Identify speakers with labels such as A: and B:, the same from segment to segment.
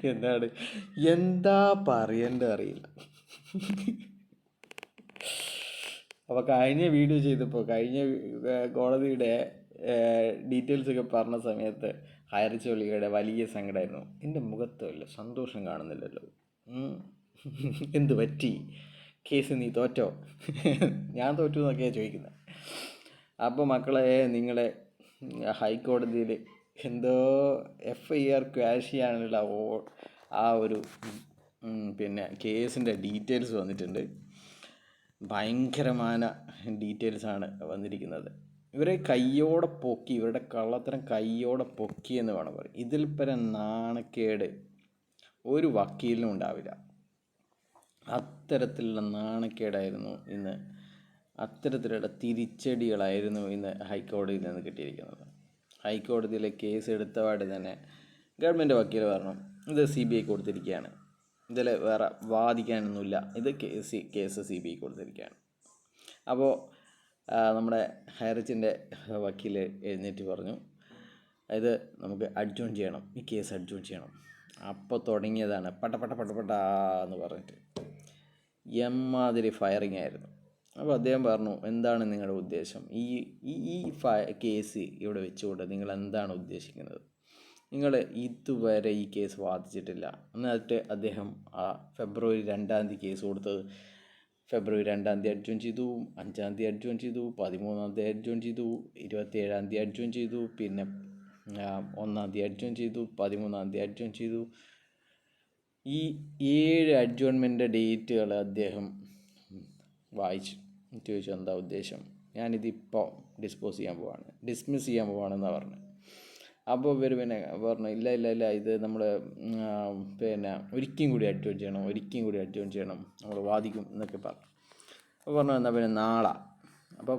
A: എന്താണ് എന്താ പറയണ്ട അറിയില്ല. അപ്പോൾ കഴിഞ്ഞ വീഡിയോ ചെയ്തപ്പോൾ കോടതിയുടെ ഡീറ്റെയിൽസ് ഒക്കെ പറഞ്ഞ സമയത്ത് ഹൈറിച്ചോളിയുടെ വലിയ സങ്കടമായിരുന്നു. എൻ്റെ മുഖത്ത് വല്ല സന്തോഷം കാണുന്നില്ലല്ലോ. എന്ത് പറ്റി? കേസ് നീ തോറ്റോ? ഞാൻ തോറ്റു എന്നൊക്കെയാണ് ചോദിക്കുന്നത്. അപ്പോൾ മക്കളെ, നിങ്ങളെ ഹൈക്കോടതിയിൽ എന്തോ FIR ക്വാഷ് ചെയ്യാനുള്ള ആ ഒരു പിന്നെ കേസിൻ്റെ ഡീറ്റെയിൽസ് വന്നിട്ടുണ്ട്. ഭയങ്കരമായ ഡീറ്റെയിൽസാണ് വന്നിരിക്കുന്നത്. ഇവരെ കയ്യോടെ പൊക്കി, ഇവരുടെ കള്ളത്തരം കയ്യോടെ പൊക്കി എന്ന് വേണം പറയും. ഇതിൽ പരം നാണക്കേട് ഒരു വക്കീലിനും ഉണ്ടാവില്ല. അത്തരത്തിലുള്ള നാണക്കേടായിരുന്നു ഇന്ന്, അത്തരത്തിലുള്ള തിരിച്ചടികളായിരുന്നു ഇന്ന് ഹൈക്കോടതിയിൽ നിന്ന് കിട്ടിയിരിക്കുന്നത്. ഹൈക്കോടതിയിലെ കേസ് എടുത്തപാട് തന്നെ ഗവൺമെൻറ് വക്കീൽ പറഞ്ഞു, ഇത് CBI കൊടുത്തിരിക്കുകയാണ്, ഇതിൽ വേറെ വാദിക്കാനൊന്നുമില്ല, ഇത് കേസ് CBI കൊടുത്തിരിക്കുകയാണ്. അപ്പോൾ നമ്മുടെ ഹൈറിച്ചിൻ്റെ വക്കീൽ എഴുന്നേറ്റ് പറഞ്ഞു, ഇത് നമുക്ക് അഡ്ജോൺ ചെയ്യണം, ഈ കേസ് അഡ്ജോൺ ചെയ്യണം. അപ്പോൾ തുടങ്ങിയതാണ് പട്ടന്ന് പറഞ്ഞിട്ട് എമ്മാതിരി ഫയറിങ് ആയിരുന്നു. അപ്പോൾ അദ്ദേഹം പറഞ്ഞു, എന്താണ് നിങ്ങളുടെ ഉദ്ദേശം? ഈ കേസ് ഇവിടെ വെച്ചുകൊണ്ട് നിങ്ങൾ എന്താണ് ഉദ്ദേശിക്കുന്നത്? നിങ്ങൾ ഇതുവരെ ഈ കേസ് വാദിച്ചിട്ടില്ല. എന്നിട്ട് അദ്ദേഹം ഫെബ്രുവരി 2 കേസ് കൊടുത്തത് ഫെബ്രുവരി 2 അഡ്ജോൺ ചെയ്തു, 5 അഡ്ജോൺ ചെയ്തു, 13 അഡ്ജോൺ ചെയ്തു, 27 അഡ്ജോൺ ചെയ്തു, പിന്നെ 1 അഡ്ജോൺ ചെയ്തു, 13 അഡ്ജോൺ ചെയ്തു. ഈ 7 അഡ്ജോൺമെൻ്റ് ഡേറ്റുകൾ അദ്ദേഹം വായിച്ചു. ചോദിച്ചു, എന്താ ഉദ്ദേശം? ഞാനിതിപ്പോൾ ഡിസ്മിസ് ചെയ്യാൻ പോവാണെന്നാണ് പറഞ്ഞത്. അപ്പോൾ ഇവർ പിന്നെ പറഞ്ഞു, ഇല്ല ഇത് നമ്മൾ പിന്നെ ഒരിക്കലും കൂടി അഡ്ജോൺ ചെയ്യണം, നമ്മൾ വാദിക്കും എന്നൊക്കെ പറഞ്ഞു. അപ്പോൾ പറഞ്ഞു, എന്നാൽ പിന്നെ നാളെ. അപ്പോൾ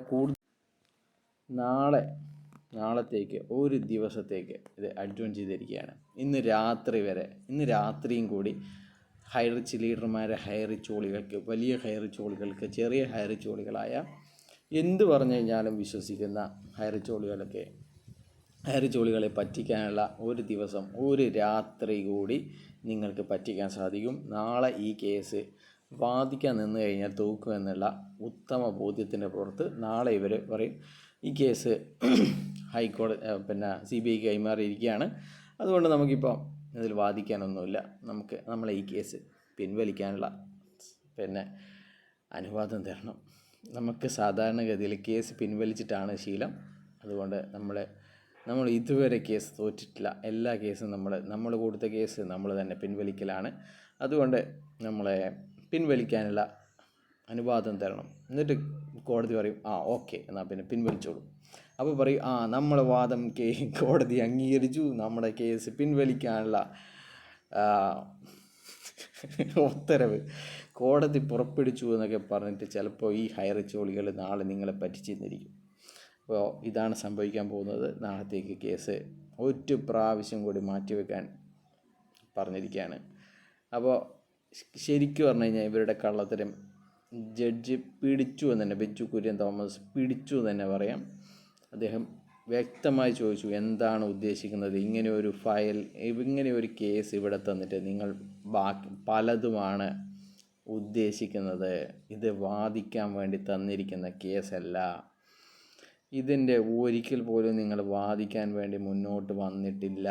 A: നാളത്തേക്ക് ഒരു ദിവസത്തേക്ക് ഇത് അഡ്ജോൺ ചെയ്തിരിക്കുകയാണ്. ഇന്ന് രാത്രിയും കൂടി ഹൈറിച്ച് ലീഡർമാരെ ഹൈറിച്ചോളികൾക്ക്, വലിയ ഹൈറിച്ചോളികൾക്ക്, ചെറിയ ഹൈറിച്ചോളികളായ എന്ത് പറഞ്ഞു കഴിഞ്ഞാലും വിശ്വസിക്കുന്ന ഹൈറിച്ചോളികളെ പറ്റിക്കാനുള്ള ഒരു ദിവസം, ഒരു രാത്രി കൂടി നിങ്ങൾക്ക് പറ്റിക്കാൻ സാധിക്കും. നാളെ ഈ കേസ് വാദിക്കാൻ നിന്ന് കഴിഞ്ഞാൽ തോക്കുമെന്നുള്ള ഉത്തമ ബോധ്യത്തിൻ്റെ പുറത്ത് നാളെ ഇവർ പറയും, ഈ കേസ് ഹൈക്കോടതി CBI കൈമാറിയിരിക്കുകയാണ്, അതുകൊണ്ട് നമുക്കിപ്പോൾ ഇതിൽ വാദിക്കാനൊന്നുമില്ല, നമ്മളെ ഈ കേസ് പിൻവലിക്കാനുള്ള അനുവാദം തരണം. നമുക്ക് സാധാരണഗതിയിൽ കേസ് പിൻവലിച്ചിട്ടാണ് ശീലം. അതുകൊണ്ട് നമ്മൾ ഇതുവരെ കേസ് തോറ്റിട്ടില്ല. എല്ലാ കേസും നമ്മൾ കൊടുത്ത കേസ് നമ്മൾ തന്നെ പിൻവലിക്കലാണ്. അതുകൊണ്ട് നമ്മളെ പിൻവലിക്കാനുള്ള അനുവാദം തരണം. എന്നിട്ട് കോടതി പറയും, ഓക്കെ, എന്നാൽ പിന്നെ പിൻവലിച്ചോളൂ. അപ്പോൾ പറയും, നമ്മളെ വാദം കോടതി അംഗീകരിച്ചു, നമ്മുടെ കേസ് പിൻവലിക്കാനുള്ള ഉത്തരവ് കോടതി പുറപ്പെടുവിച്ചു എന്നൊക്കെ പറഞ്ഞിട്ട് ചിലപ്പോൾ ഈ ഹൈറിച്ചോളികൾ നാളെ നിങ്ങളെ പറ്റിച്ചെന്നിരിക്കും. അപ്പോൾ ഇതാണ് സംഭവിക്കാൻ പോകുന്നത്. നാളത്തേക്ക് കേസ് ഒരു പ്രാവശ്യം കൂടി മാറ്റിവെക്കാൻ പറഞ്ഞിരിക്കുകയാണ്. അപ്പോൾ ശരിക്കും പറഞ്ഞു കഴിഞ്ഞാൽ ഇവരുടെ കള്ളത്തരം ജഡ്ജി പിടിച്ചു എന്ന് തന്നെ, ബെഞ്ചു കുര്യൻ തോമസ് പിടിച്ചു എന്ന് തന്നെ പറയാം. അദ്ദേഹം വ്യക്തമായി ചോദിച്ചു, എന്താണ് ഉദ്ദേശിക്കുന്നത്? ഇങ്ങനെ ഒരു കേസ് ഇവിടെ തന്നിട്ട് നിങ്ങൾ ബാക്കി പലതുമാണ് ഉദ്ദേശിക്കുന്നത്. ഇത് വാദിക്കാൻ വേണ്ടി തന്നിരിക്കുന്ന കേസല്ല. ഇതിൻ്റെ ഒരിക്കൽ പോലും നിങ്ങൾ വാദിക്കാൻ വേണ്ടി മുന്നോട്ട് വന്നിട്ടില്ല.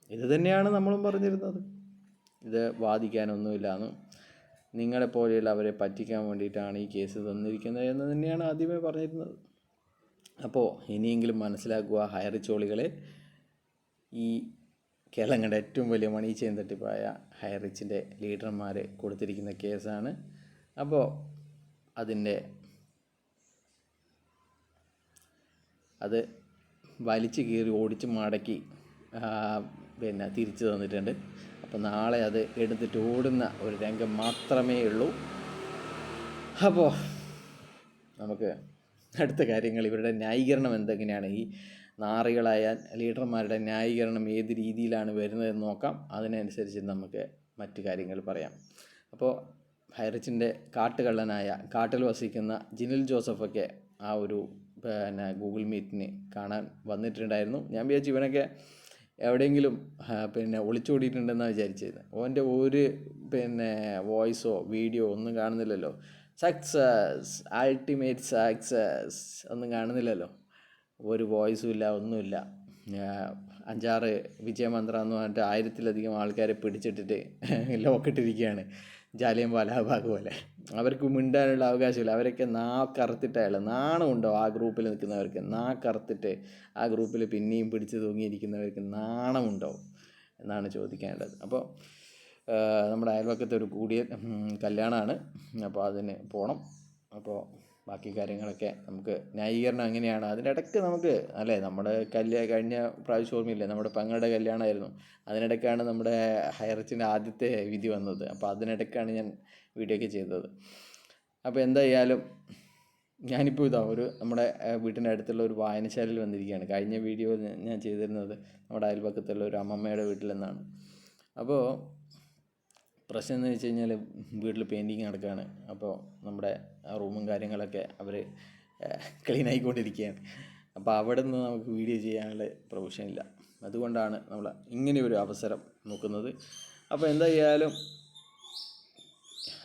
A: ഇത് തന്നെയാണ് നമ്മളും പറഞ്ഞിരുന്നത്. ഇത് വാദിക്കാനൊന്നുമില്ലാന്നും നിങ്ങളെപ്പോലെയുള്ളവരെ പറ്റിക്കാൻ വേണ്ടിയിട്ടാണ് ഈ കേസ് തന്നിരിക്കുന്നത് എന്ന് തന്നെയാണ് ആദ്യമേ പറഞ്ഞിരുന്നത്. അപ്പോൾ ഇനിയെങ്കിലും മനസ്സിലാക്കുക ഹൈറിച്ചോളികളെ, ഈ കേരളങ്ങളുടെ ഏറ്റവും വലിയ മണി ചെയിൻ തട്ടിപ്പായ ഹൈറിച്ചിൻ്റെ ലീഡർമാർ കൊടുത്തിരിക്കുന്ന കേസാണ്. അപ്പോൾ അത് വലിച്ചു കീറി ഓടിച്ച് മടക്കി തിരിച്ചു തന്നിട്ടുണ്ട്. അപ്പോൾ നാളെ അത് എടുത്തിട്ട് ഓടുന്ന ഒരു രംഗം മാത്രമേ ഉള്ളൂ. അപ്പോൾ നമുക്ക് അടുത്ത കാര്യങ്ങൾ, ഇവരുടെ ന്യായീകരണം എന്തെങ്ങനെയാണ്, ഈ നാറികളായ ലീഡർമാരുടെ ന്യായീകരണം ഏത് രീതിയിലാണ് വരുന്നതെന്ന് നോക്കാം. അതിനനുസരിച്ച് നമുക്ക് മറ്റു കാര്യങ്ങൾ പറയാം. അപ്പോൾ ഹൈറിച്ചിൻ്റെ കാട്ടുകള്ളനായ, കാട്ടിൽ വസിക്കുന്ന ജിനിൽ ജോസഫൊക്കെ ആ ഒരു പിന്നെ ഗൂഗിൾ മീറ്റിന് കാണാൻ വന്നിട്ടുണ്ടായിരുന്നു. ഞാൻ വിചാരിച്ചു ഇവനൊക്കെ എവിടെയെങ്കിലും പിന്നെ ഒളിച്ചോടിയിട്ടുണ്ടെന്നാണ് വിചാരിച്ചത്. ഓൻ്റെ ഒരു പിന്നെ വോയിസോ വീഡിയോ ഒന്നും കാണുന്നില്ലല്ലോ. സക്സസ്, അൾട്ടിമേറ്റ് സക്സസ് ഒന്നും കാണുന്നില്ലല്ലോ. ഒരു വോയിസും ഇല്ല, ഒന്നുമില്ല. 5-6 വിജയമന്ത്രം എന്ന് പറഞ്ഞിട്ട് 1000-ലധികം ആൾക്കാരെ പിടിച്ചിട്ടിട്ട് ലോക്കിട്ടിരിക്കുകയാണ്, ജാലിയൻ വാലാബാഗ് പോലെ. അവർക്ക് മിണ്ടാനുള്ള അവകാശമില്ല. അവരൊക്കെ നാക്കറുത്തിട്ടയാൾ. നാണമുണ്ടോ ആ ഗ്രൂപ്പിൽ നിൽക്കുന്നവർക്ക്? നാക്കറുത്തിട്ട് ആ ഗ്രൂപ്പിൽ പിന്നെയും പിടിച്ച് തൂങ്ങിയിരിക്കുന്നവർക്ക് നാണമുണ്ടോ എന്നാണ് ചോദിക്കേണ്ടത്. അപ്പോൾ നമ്മുടെ അയൽവക്കത്തെ ഒരു കല്യാണമാണ്. അപ്പോൾ അതിന് പോകണം. അപ്പോൾ ബാക്കി കാര്യങ്ങളൊക്കെ നമുക്ക് ന്യായീകരണം എങ്ങനെയാണ് അതിനിടയ്ക്ക് നമുക്ക് അല്ലേ, നമ്മുടെ കഴിഞ്ഞ പ്രാവശ്യം ഓർമ്മയില്ലേ, നമ്മുടെ പെങ്ങളുടെ കല്യാണമായിരുന്നു. അതിനിടയ്ക്കാണ് നമ്മുടെ ഹൈറച്ചിൻ്റെ ആദ്യത്തെ വിധി വന്നത്. അപ്പോൾ അതിനിടയ്ക്കാണ് ഞാൻ വീഡിയോ ഒക്കെ ചെയ്തത്. അപ്പോൾ എന്തായാലും ഞാനിപ്പോൾ നമ്മുടെ വീട്ടിൻ്റെ അടുത്തുള്ള ഒരു വായനശാലയിൽ വന്നിരിക്കുകയാണ്. കഴിഞ്ഞ വീഡിയോ ഞാൻ ചെയ്തിരുന്നത് നമ്മുടെ അയൽപക്കത്തുള്ള ഒരു അമ്മമ്മയുടെ വീട്ടിൽ നിന്നാണ്. അപ്പോൾ പ്രശ്നം എന്ന് വെച്ച് കഴിഞ്ഞാൽ വീട്ടിൽ പെയിൻറ്റിങ് നടക്കുകയാണ്. അപ്പോൾ നമ്മുടെ റൂമും കാര്യങ്ങളൊക്കെ അവർ ക്ലീൻ ആയിക്കൊണ്ടിരിക്കുകയാണ്. അപ്പോൾ അവിടെ നിന്ന് നമുക്ക് വീഡിയോ ചെയ്യാനുള്ള പ്രൊവിഷൻ ഇല്ല. അതുകൊണ്ടാണ് നമ്മൾ ഇങ്ങനെയൊരു അവസരം നോക്കുന്നത്. അപ്പോൾ എന്തായാലും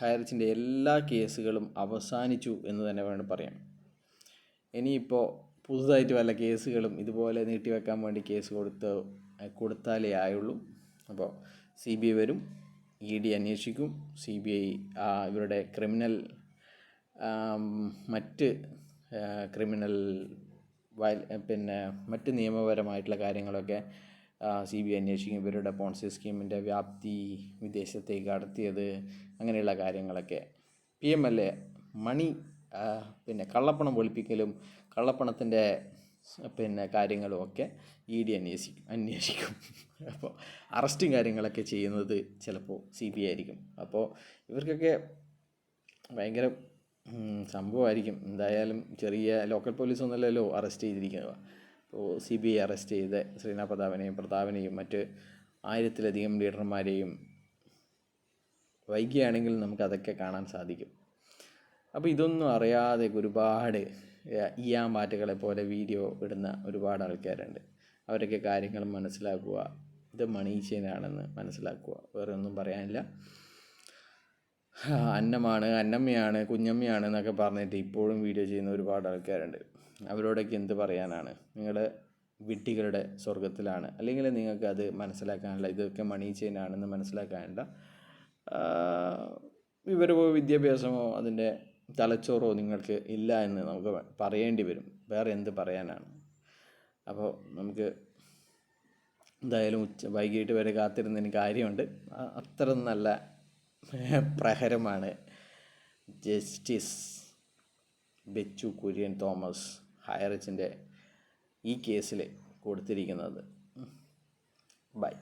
A: ഹൈറച്ചിൻ്റെ എല്ലാ കേസുകളും അവസാനിച്ചു എന്ന് തന്നെ വേണം പറയാം. ഇനിയിപ്പോൾ പുതുതായിട്ട് വല്ല കേസുകളും ഇതുപോലെ നീട്ടിവെക്കാൻ വേണ്ടി കേസ് കൊടുത്താലേ ആയുള്ളൂ. അപ്പോൾ CBI വരും, ED അന്വേഷിക്കും. CBI ഇവരുടെ മറ്റ് മറ്റ് നിയമപരമായിട്ടുള്ള കാര്യങ്ങളൊക്കെ CBI അന്വേഷിക്കും. ഇവരുടെ പോൺസി സ്കീമിൻ്റെ വ്യാപ്തി, വിദേശത്തേക്ക് കടത്തിയത്, അങ്ങനെയുള്ള കാര്യങ്ങളൊക്കെ. PMLA മണി കള്ളപ്പണം വെളുപ്പിക്കലും കള്ളപ്പണത്തിൻ്റെ കാര്യങ്ങളും ഒക്കെ ED അന്വേഷിക്കും. അപ്പോൾ അറസ്റ്റും കാര്യങ്ങളൊക്കെ ചെയ്യുന്നത് ചിലപ്പോൾ CBI ആയിരിക്കും. അപ്പോൾ ഇവർക്കൊക്കെ ഭയങ്കര സംഭവമായിരിക്കും. എന്തായാലും ചെറിയ ലോക്കൽ പോലീസൊന്നുമല്ലല്ലോ അറസ്റ്റ് ചെയ്തിരിക്കുന്നത്. അപ്പോൾ CBI അറസ്റ്റ് ചെയ്ത് ശ്രീനാഥ് പ്രതാപനെയും മറ്റ് 1000-ലധികം ലീഡർമാരെയും വൈകിയാണെങ്കിൽ നമുക്കതൊക്കെ കാണാൻ സാധിക്കും. അപ്പോൾ ഇതൊന്നും അറിയാതെ ഒരുപാട് ഈയാമ്പാറ്റുകളെ പോലെ വീഡിയോ ഇടുന്ന ഒരുപാട് ആൾക്കാരുണ്ട്. അവരൊക്കെ കാര്യങ്ങൾ മനസ്സിലാക്കുക. ഇത് മണി ചെയിനാണെന്ന് മനസ്സിലാക്കുക. വേറെ ഒന്നും പറയാനില്ല. അന്നമ്മയാണ്, കുഞ്ഞമ്മയാണ് എന്നൊക്കെ പറഞ്ഞിട്ട് ഇപ്പോഴും വീഡിയോ ചെയ്യുന്ന ഒരുപാട് ആൾക്കാരുണ്ട്. അവരോടൊക്കെ എന്ത് പറയാനാണ്? നിങ്ങൾ വിഡ്ഢികളുടെ സ്വർഗത്തിലാണ്. അല്ലെങ്കിൽ നിങ്ങൾക്ക് അത് മനസ്സിലാക്കാനുള്ള, ഇതൊക്കെ മണി ചെയിനാണെന്ന് മനസ്സിലാക്കാനുള്ള വിവരമോ വിദ്യാഭ്യാസമോ അതിൻ്റെ തലച്ചോറോ നിങ്ങൾക്ക് ഇല്ല എന്ന് നമുക്ക് പറയേണ്ടി വരും. വേറെ എന്ത് പറയാനാണ്? അപ്പോൾ നമുക്ക് എന്തായാലും വൈകിട്ട് വരെ കാത്തിരുന്നതിന് കാര്യമുണ്ട്. അത്ര നല്ല പ്രഹരമാണ് ജസ്റ്റിസ് ബെച്ചു കുര്യൻ തോമസ് ഹൈറച്ചിൻ്റെ ഈ കേസിൽ കൊടുത്തിരിക്കുന്നത്. ബൈ.